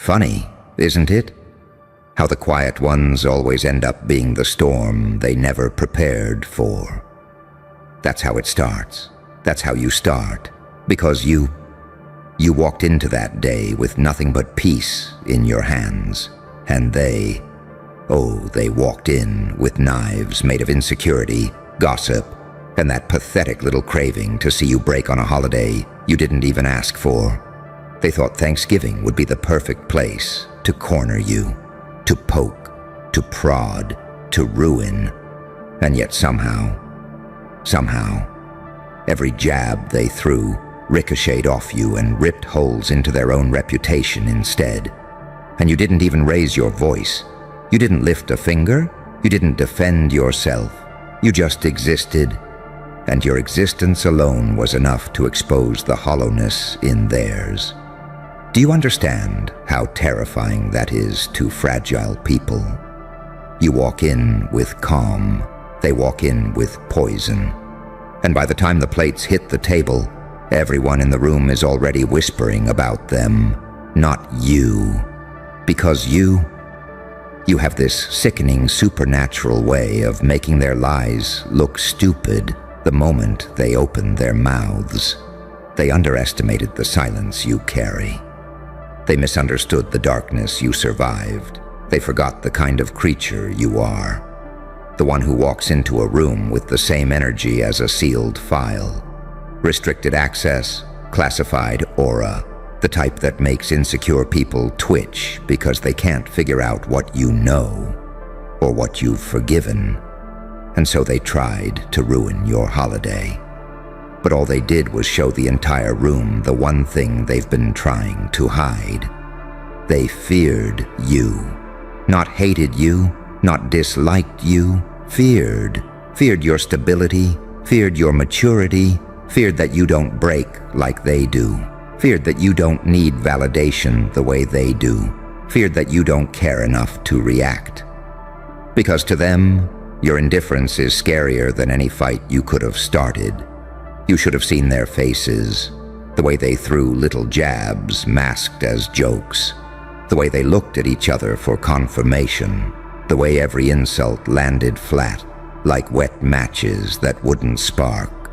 Funny, isn't it? How the quiet ones always end up being the storm they never prepared for. That's how it starts. That's how you start. Because you walked into that day with nothing but peace in your hands. And they walked in with knives made of insecurity, gossip, and that pathetic little craving to see you break on a holiday you didn't even ask for. They thought Thanksgiving would be the perfect place to corner you, to poke, to prod, to ruin. And yet somehow, every jab they threw ricocheted off you and ripped holes into their own reputation instead. And you didn't even raise your voice. You didn't lift a finger. You didn't defend yourself. You just existed. And your existence alone was enough to expose the hollowness in theirs. Do you understand how terrifying that is to fragile people? You walk in with calm. They walk in with poison. And by the time the plates hit the table, everyone in the room is already whispering about them, not you. Because you have this sickening supernatural way of making their lies look stupid the moment they open their mouths. They underestimated the silence you carry. They misunderstood the darkness you survived. They forgot the kind of creature you are. The one who walks into a room with the same energy as a sealed file. Restricted access, classified aura. The type that makes insecure people twitch because they can't figure out what you know or what you've forgiven. And so they tried to ruin your holiday. But all they did was show the entire room the one thing they've been trying to hide. They feared you. Not hated you, not disliked you, feared. Feared your stability, feared your maturity, feared that you don't break like they do. Feared that you don't need validation the way they do. Feared that you don't care enough to react. Because to them, your indifference is scarier than any fight you could have started. You should have seen their faces, the way they threw little jabs masked as jokes, the way they looked at each other for confirmation, the way every insult landed flat, like wet matches that wouldn't spark.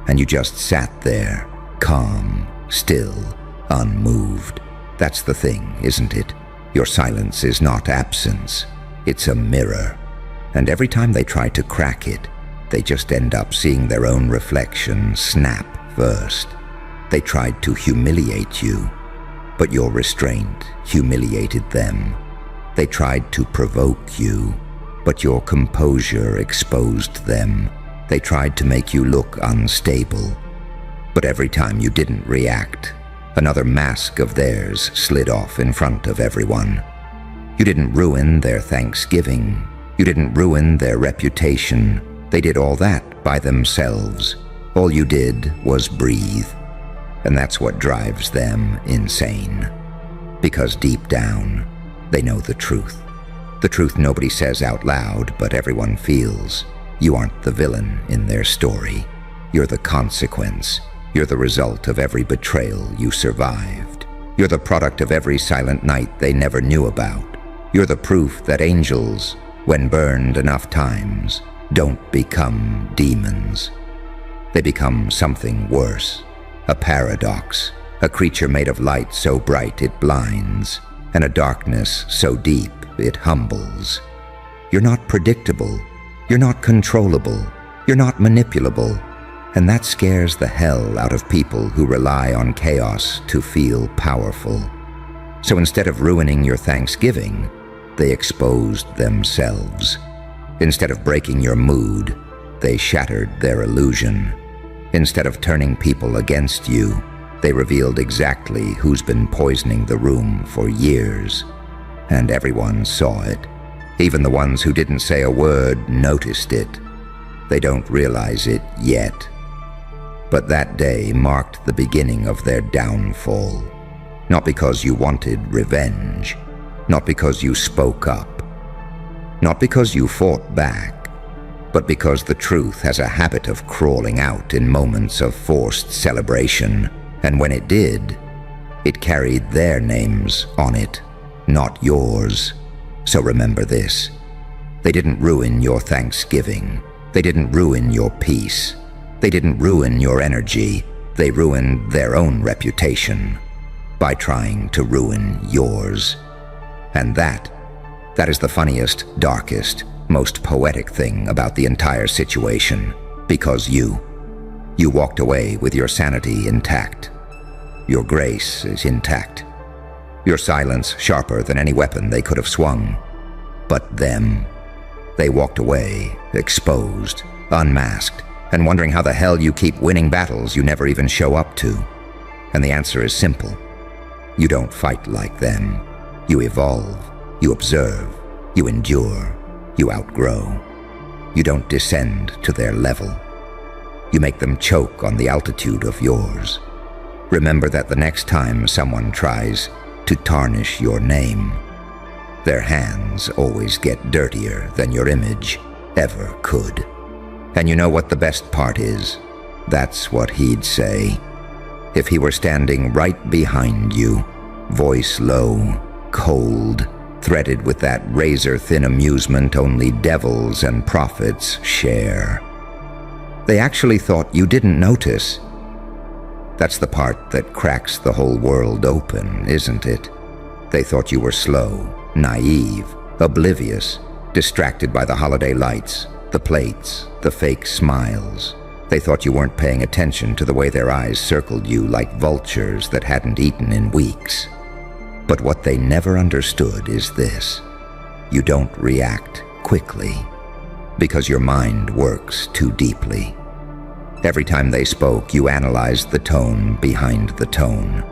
And you just sat there, calm, still, unmoved. That's the thing, isn't it? Your silence is not absence. It's a mirror. And every time they try to crack it, they just end up seeing their own reflection snap first. They tried to humiliate you, but your restraint humiliated them. They tried to provoke you, but your composure exposed them. They tried to make you look unstable, but every time you didn't react, another mask of theirs slid off in front of everyone. You didn't ruin their Thanksgiving. You didn't ruin their reputation. They did all that by themselves. All you did was breathe. And that's what drives them insane. Because deep down, they know the truth. The truth nobody says out loud, but everyone feels. You aren't the villain in their story. You're the consequence. You're the result of every betrayal you survived. You're the product of every silent night they never knew about. You're the proof that angels, when burned enough times, don't become demons. They become something worse, a paradox, a creature made of light so bright it blinds, and a darkness so deep it humbles. You're not predictable. You're not controllable. You're not manipulable. And that scares the hell out of people who rely on chaos to feel powerful. So instead of ruining your Thanksgiving, they exposed themselves. Instead of breaking your mood, they shattered their illusion. Instead of turning people against you, they revealed exactly who's been poisoning the room for years. And everyone saw it. Even the ones who didn't say a word noticed it. They don't realize it yet. But that day marked the beginning of their downfall. Not because you wanted revenge. Not because you spoke up. Not because you fought back. But because the truth has a habit of crawling out in moments of forced celebration. And when it did, it carried their names on it not yours. So remember this. They didn't ruin your Thanksgiving. They didn't ruin your peace. They didn't ruin your energy. They ruined their own reputation by trying to ruin yours. And that is the funniest, darkest, most poetic thing about the entire situation, because you walked away with your sanity intact. Your grace is intact. Your silence sharper than any weapon they could have swung. But them, they walked away, exposed, unmasked, and wondering how the hell you keep winning battles you never even show up to. And the answer is simple. You don't fight like them. You evolve, you observe, you endure, you outgrow. You don't descend to their level. You make them choke on the altitude of yours. Remember that the next time someone tries to tarnish your name, their hands always get dirtier than your image ever could. And you know what the best part is? That's what he'd say if he were standing right behind you, voice low, cold, threaded with that razor-thin amusement only devils and prophets share. They actually thought you didn't notice. That's the part that cracks the whole world open, isn't it? They thought you were slow, naive, oblivious, distracted by the holiday lights, the plates, the fake smiles. They thought you weren't paying attention to the way their eyes circled you like vultures that hadn't eaten in weeks. But what they never understood is this. You don't react quickly because your mind works too deeply. Every time they spoke, you analyzed the tone behind the tone.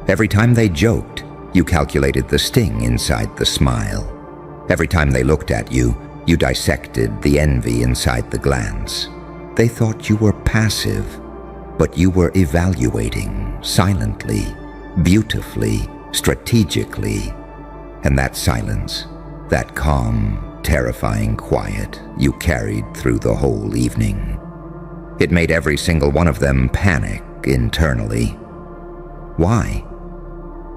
Every time they joked, you calculated the sting inside the smile. Every time they looked at you, you dissected the envy inside the glance. They thought you were passive, but you were evaluating silently, beautifully, strategically. And that silence, that calm, terrifying quiet you carried through the whole evening. It made every single one of them panic internally. Why?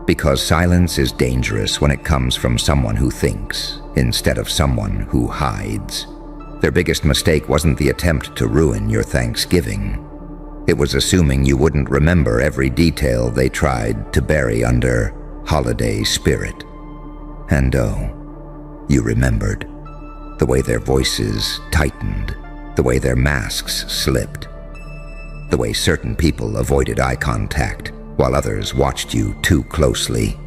Because silence is dangerous when it comes from someone who thinks instead of someone who hides. Their biggest mistake wasn't the attempt to ruin your Thanksgiving. It was assuming you wouldn't remember every detail they tried to bury under holiday spirit. And oh, you remembered. The way their voices tightened, the way their masks slipped, the way certain people avoided eye contact while others watched you too closely.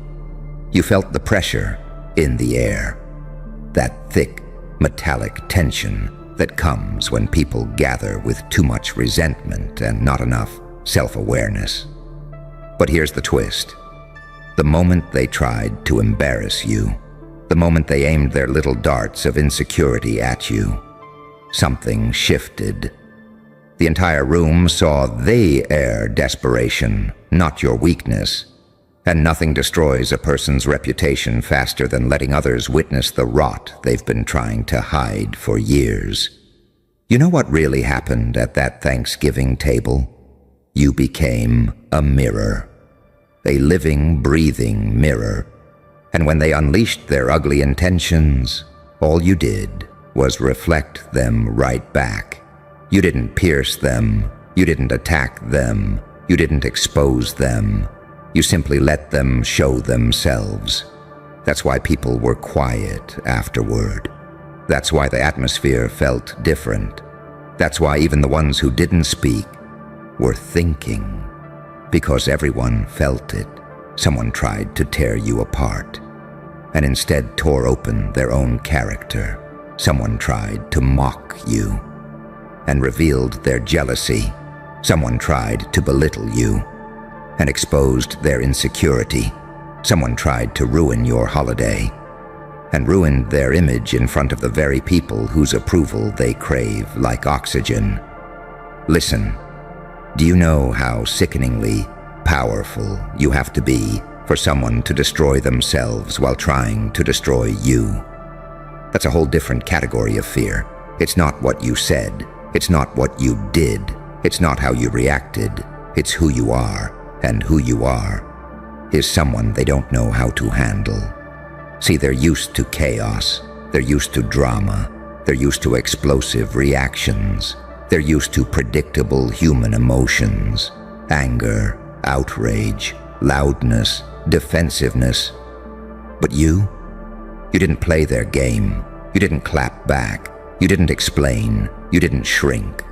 You felt the pressure in the air, that thick, metallic tension that comes when people gather with too much resentment and not enough self-awareness. But here's the twist. The moment they tried to embarrass you, the moment they aimed their little darts of insecurity at you, something shifted. The entire room saw their desperation, not your weakness. And nothing destroys a person's reputation faster than letting others witness the rot they've been trying to hide for years. You know what really happened at that Thanksgiving table? You became a mirror. A living, breathing mirror. And when they unleashed their ugly intentions, all you did was reflect them right back. You didn't pierce them. You didn't attack them. You didn't expose them. You simply let them show themselves. That's why people were quiet afterward. That's why the atmosphere felt different. That's why even the ones who didn't speak were thinking. Because everyone felt it. Someone tried to tear you apart, and instead tore open their own character. Someone tried to mock you and revealed their jealousy. Someone tried to belittle you and exposed their insecurity. Someone tried to ruin your holiday and ruined their image in front of the very people whose approval they crave like oxygen. Listen, do you know how sickeningly powerful you have to be for someone to destroy themselves while trying to destroy you? That's a whole different category of fear. It's not what you said. It's not what you did. It's not how you reacted. It's who you are. And who you are is someone they don't know how to handle. See, they're used to chaos. They're used to drama. They're used to explosive reactions. They're used to predictable human emotions. Anger, outrage, loudness, defensiveness. But you didn't play their game. You didn't clap back. You didn't explain. You didn't shrink.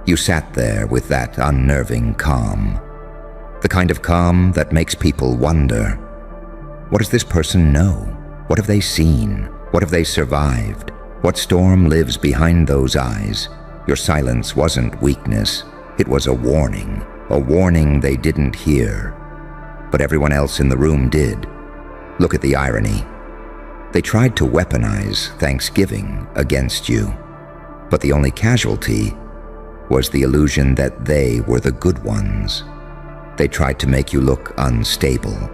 You sat there with that unnerving calm. The kind of calm that makes people wonder, what does this person know? What have they seen? What have they survived? What storm lives behind those eyes? Your silence wasn't weakness. It was a warning they didn't hear. But everyone else in the room did. Look at the irony. They tried to weaponize Thanksgiving against you, but the only casualty was the illusion that they were the good ones. They tried to make you look unstable,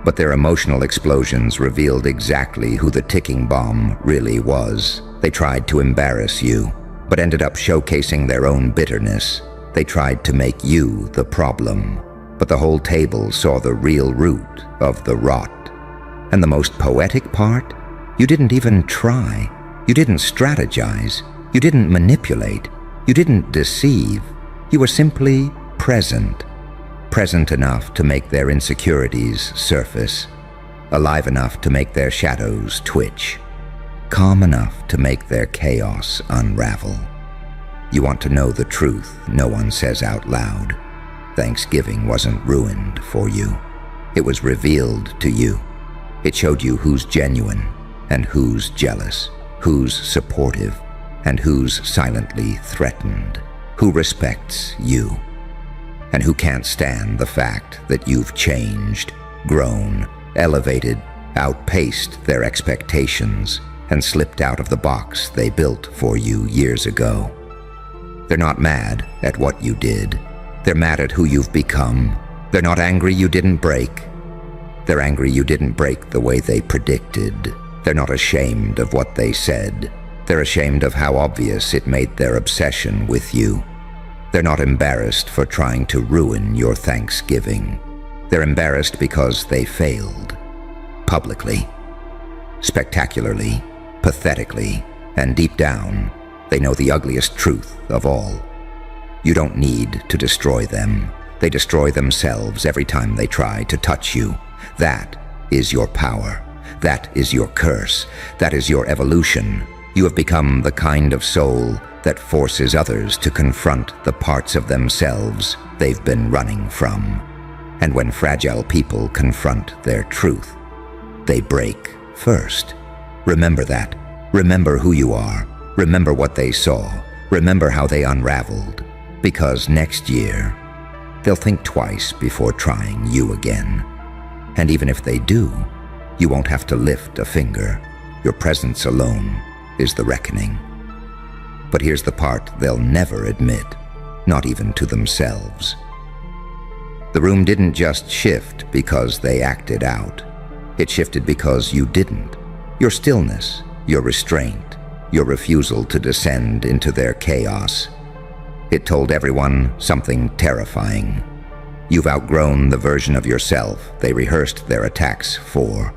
but their emotional explosions revealed exactly who the ticking bomb really was. They tried to embarrass you, but ended up showcasing their own bitterness. They tried to make you the problem, but the whole table saw the real root of the rot. And the most poetic part? You didn't even try. You didn't strategize. You didn't manipulate. You didn't deceive. You were simply present. Present enough to make their insecurities surface. Alive enough to make their shadows twitch. Calm enough to make their chaos unravel. You want to know the truth no one says out loud. Thanksgiving wasn't ruined for you. It was revealed to you. It showed you who's genuine and who's jealous, who's supportive and who's silently threatened, who respects you, and who can't stand the fact that you've changed, grown, elevated, outpaced their expectations, and slipped out of the box they built for you years ago. They're not mad at what you did. They're mad at who you've become. They're not angry you didn't break. They're angry you didn't break the way they predicted. They're not ashamed of what they said. They're ashamed of how obvious it made their obsession with you. They're not embarrassed for trying to ruin your Thanksgiving. They're embarrassed because they failed. Publicly. Spectacularly. Pathetically. And deep down, they know the ugliest truth of all. You don't need to destroy them. They destroy themselves every time they try to touch you. That is your power. That is your curse. That is your evolution. You have become the kind of soul that forces others to confront the parts of themselves they've been running from. And when fragile people confront their truth, they break first. Remember that. Remember who you are. Remember what they saw. Remember how they unraveled. Because next year, they'll think twice before trying you again. And even if they do, you won't have to lift a finger. Your presence alone is the reckoning. But here's the part they'll never admit, not even to themselves. The room didn't just shift because they acted out. It shifted because you didn't. Your stillness, your restraint, your refusal to descend into their chaos. It told everyone something terrifying. You've outgrown the version of yourself they rehearsed their attacks for.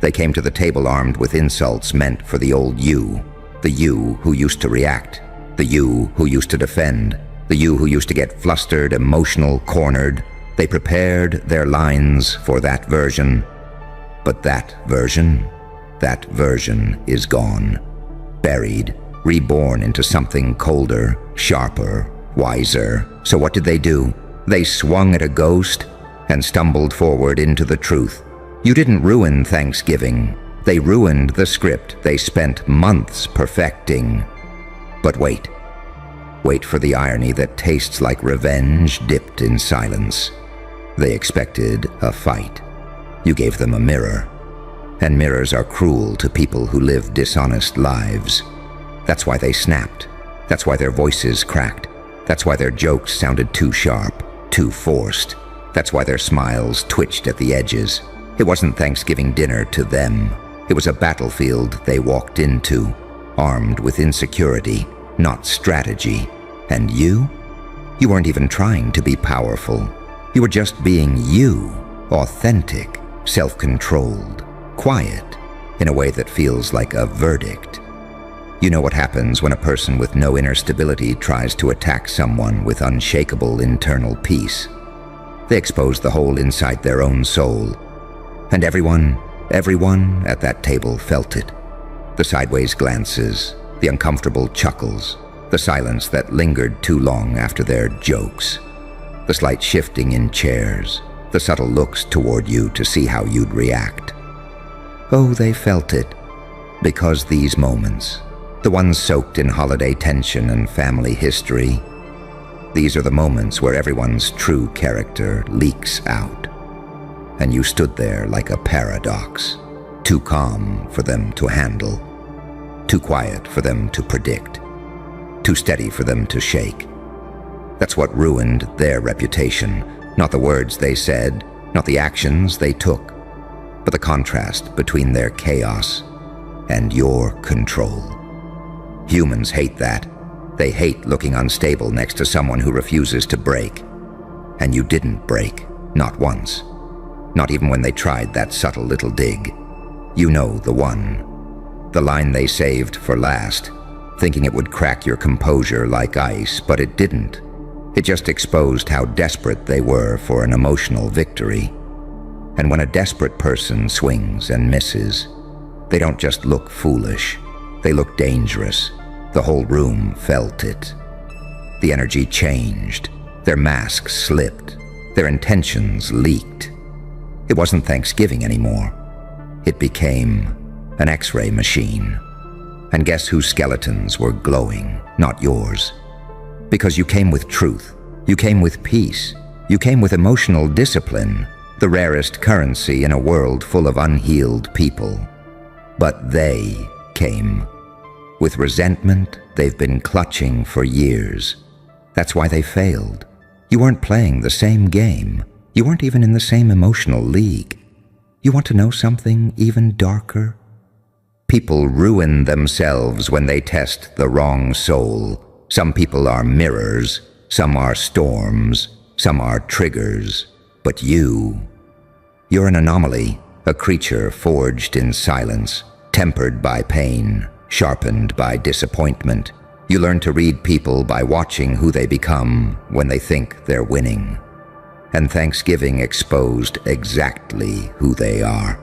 They came to the table armed with insults meant for the old you, the you who used to react, the you who used to defend, the you who used to get flustered, emotional, cornered. They prepared their lines for that version. But that version is gone, buried, reborn into something colder, sharper, wiser. So what did they do? They swung at a ghost and stumbled forward into the truth. You didn't ruin Thanksgiving. They ruined the script they spent months perfecting. But wait. Wait for the irony that tastes like revenge dipped in silence. They expected a fight. You gave them a mirror. And mirrors are cruel to people who live dishonest lives. That's why they snapped. That's why their voices cracked. That's why their jokes sounded too sharp, too forced. That's why their smiles twitched at the edges. It wasn't Thanksgiving dinner to them. It was a battlefield they walked into, armed with insecurity, not strategy. And you weren't even trying to be powerful. You were just being you, authentic, self-controlled, quiet, in a way that feels like a verdict. You know what happens when a person with no inner stability tries to attack someone with unshakable internal peace. They expose the hole inside their own soul. And everyone at that table felt it. The sideways glances, the uncomfortable chuckles, the silence that lingered too long after their jokes, the slight shifting in chairs, the subtle looks toward you to see how you'd react. Oh, they felt it, because these moments, the ones soaked in holiday tension and family history, these are the moments where everyone's true character leaks out. And you stood there like a paradox, too calm for them to handle, too quiet for them to predict, too steady for them to shake. That's what ruined their reputation, not the words they said, not the actions they took, but the contrast between their chaos and your control. Humans hate that. They hate looking unstable next to someone who refuses to break. And you didn't break, not once. Not even when they tried that subtle little dig. You know the one. The line they saved for last, thinking it would crack your composure like ice, but it didn't. It just exposed how desperate they were for an emotional victory. And when a desperate person swings and misses, they don't just look foolish, they look dangerous. The whole room felt it. The energy changed, their masks slipped, their intentions leaked. It wasn't Thanksgiving anymore. It became an X-ray machine. And guess whose skeletons were glowing, not yours? Because you came with truth, you came with peace, you came with emotional discipline, the rarest currency in a world full of unhealed people. But they came with resentment they've been clutching for years. That's why they failed. You weren't playing the same game. You weren't even in the same emotional league. You want to know something even darker? People ruin themselves when they test the wrong soul. Some people are mirrors, some are storms, some are triggers. But you're an anomaly, a creature forged in silence, tempered by pain, sharpened by disappointment. You learn to read people by watching who they become when they think they're winning. And Thanksgiving exposed exactly who they are.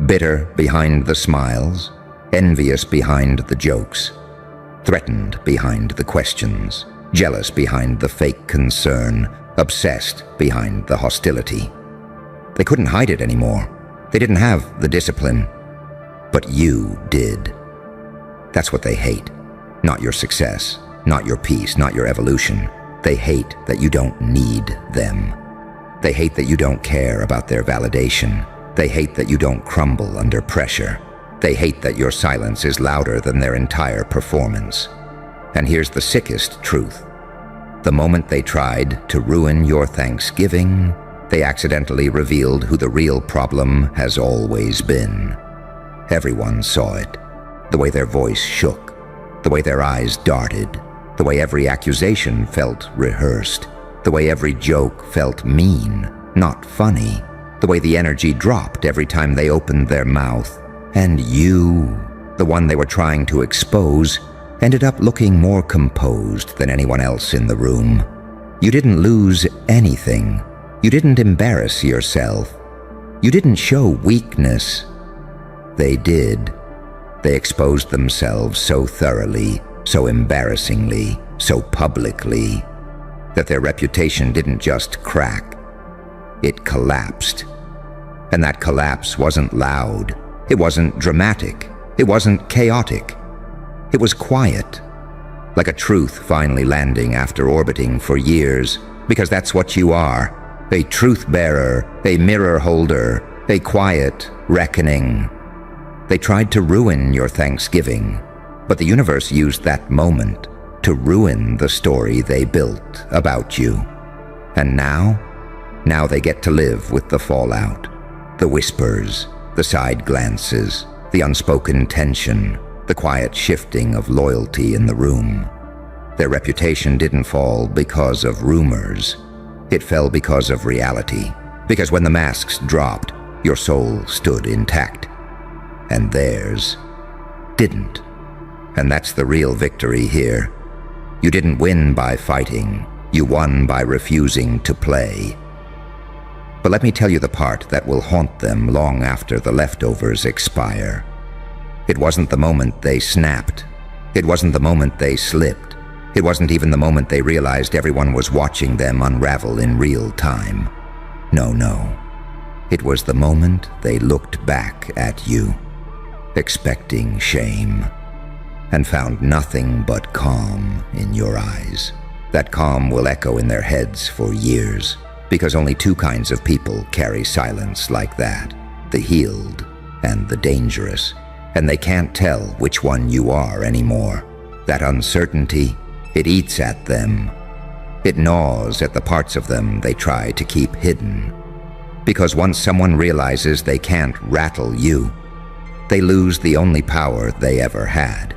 Bitter behind the smiles, envious behind the jokes, threatened behind the questions, jealous behind the fake concern, obsessed behind the hostility. They couldn't hide it anymore. They didn't have the discipline. But you did. That's what they hate. Not your success, not your peace, not your evolution. They hate that you don't need them. They hate that you don't care about their validation. They hate that you don't crumble under pressure. They hate that your silence is louder than their entire performance. And here's the sickest truth. The moment they tried to ruin your Thanksgiving, they accidentally revealed who the real problem has always been. Everyone saw it. The way their voice shook, the way their eyes darted, the way every accusation felt rehearsed, the way every joke felt mean, not funny, the way the energy dropped every time they opened their mouth. And you, the one they were trying to expose, ended up looking more composed than anyone else in the room. You didn't lose anything. You didn't embarrass yourself. You didn't show weakness. They did. They exposed themselves so thoroughly, so embarrassingly, so publicly, that their reputation didn't just crack. It collapsed. And that collapse wasn't loud. It wasn't dramatic. It wasn't chaotic. It was quiet, like a truth finally landing after orbiting for years, because that's what you are. A truth bearer, a mirror holder, a quiet reckoning. They tried to ruin your Thanksgiving, but the universe used that moment to ruin the story they built about you. And now they get to live with the fallout, the whispers, the side glances, the unspoken tension, the quiet shifting of loyalty in the room. Their reputation didn't fall because of rumors. It fell because of reality. Because when the masks dropped, Your soul stood intact, and theirs didn't. And that's the real victory here. You didn't win by fighting. You won by refusing to play. But let me tell you the part that will haunt them long after the leftovers expire. It wasn't the moment they snapped. It wasn't the moment they slipped. It wasn't even the moment they realized everyone was watching them unravel in real time. No. It was the moment they looked back at you, expecting shame, and found nothing but calm in your eyes. That calm will echo in their heads for years, because only two kinds of people carry silence like that, the healed and the dangerous, and they can't tell which one you are anymore. That uncertainty, it eats at them. It gnaws at the parts of them they try to keep hidden. Because once someone realizes they can't rattle you, they lose the only power they ever had.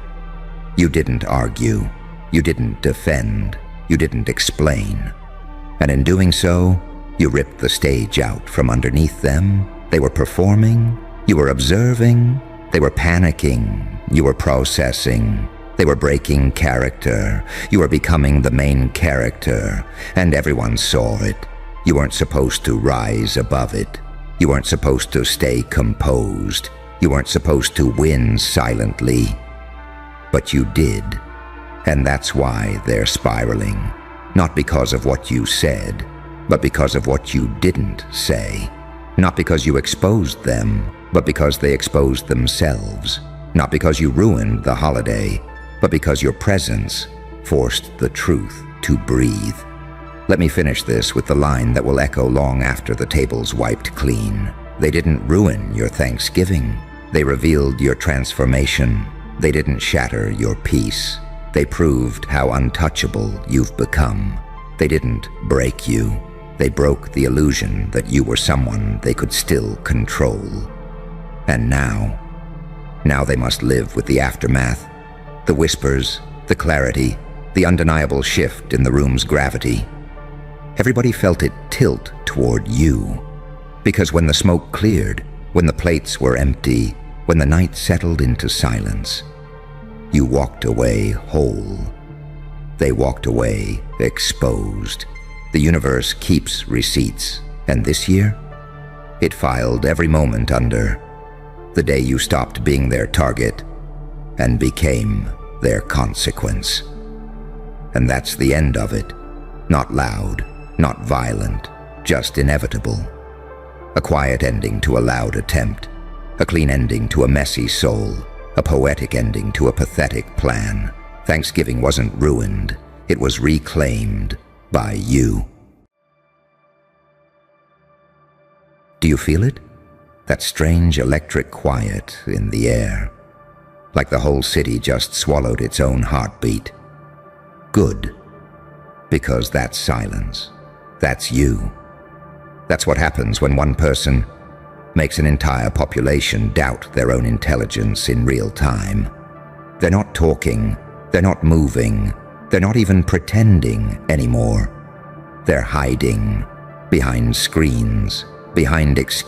You didn't argue, you didn't defend, you didn't explain. And in doing so, you ripped the stage out from underneath them. They were performing, you were observing, they were panicking, you were processing, they were breaking character, you were becoming the main character, and everyone saw it. You weren't supposed to rise above it. You weren't supposed to stay composed. You weren't supposed to win silently. But you did, and that's why they're spiraling. Not because of what you said, but because of what you didn't say. Not because you exposed them, but because they exposed themselves. Not because you ruined the holiday, but because your presence forced the truth to breathe. Let me finish this with the line that will echo long after the table's wiped clean. They didn't ruin your Thanksgiving. They revealed your transformation. They didn't shatter your peace. They proved how untouchable you've become. They didn't break you. They broke the illusion that you were someone they could still control. And now they must live with the aftermath. The whispers, the clarity, the undeniable shift in the room's gravity. Everybody felt it tilt toward you. Because when the smoke cleared, when the plates were empty, when the night settled into silence, you walked away whole. They walked away exposed. The universe keeps receipts, and this year, it filed every moment under the day you stopped being their target and became their consequence. And that's the end of it. Not loud, not violent, just inevitable. A quiet ending to a loud attempt, a clean ending to a messy soul, a poetic ending to a pathetic plan. Thanksgiving wasn't ruined, it was reclaimed by you. Do you feel it? That strange electric quiet in the air, like the whole city just swallowed its own heartbeat. Good, because that's silence. That's you. That's what happens when one person makes an entire population doubt their own intelligence in real time. They're not talking, they're not moving, they're not even pretending anymore. They're hiding behind screens, behind excuses.